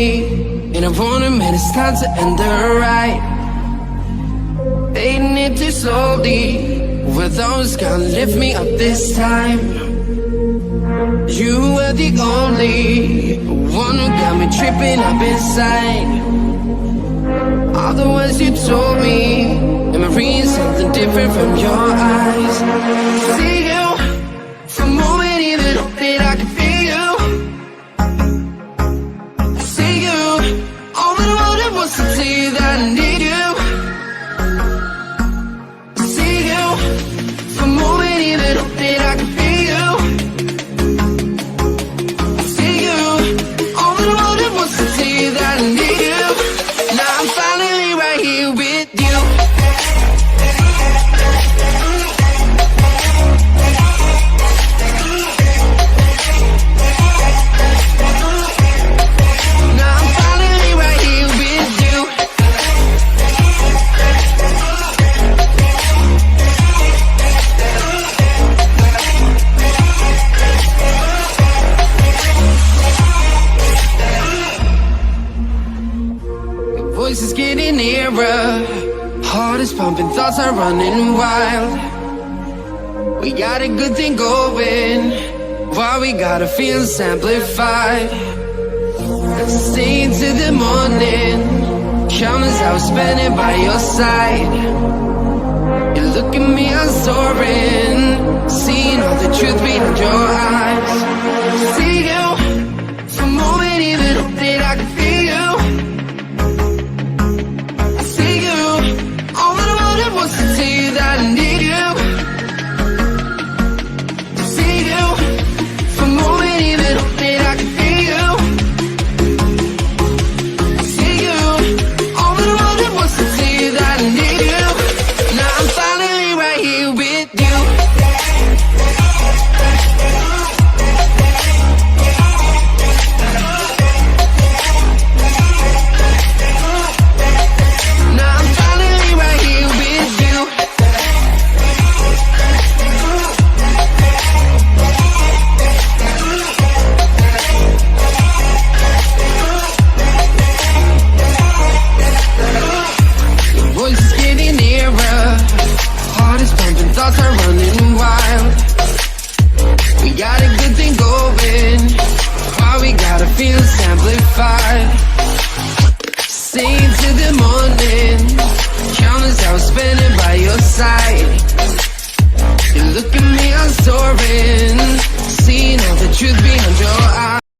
me, and I warn them, and it's time to end the ride. Fading it too slowly, were those gonna lift me up this time? You were the only one who got me tripping up inside. All the words you told me, am I reading something different from your eyes? See you, for a moment even hope that I can feel you. See you, all that I wanted was to tell you that I need you. See you, for a moment even hope that I can feel you. See you, all that I wanted was to tell you that I need you. Now I'm finally right here with you. Now I'm finally right here with you. Your voice is getting nearer, heart is pumping, thoughts are running wild. We got a good thing going, why we gotta feel amplified. Stay into the morning, countless hours spending by your side. You look at me, I'm soaring, seeing all the truth behind your eyes. See you, for a moment even hope that I can feel you. See you, all that I wanted was to tell you that I need you. See you, for a moment even hope that I can feel you. See you, all that I wanted was to tell you that I need you. Now I'm finally right here with you. Now I'm finally right here with you. Your voice is getting nearer, heart is pumping, thoughts are running wild. We got a good thing going, why we gotta feel amplified. Stay till the morning, countless hours spending by your side.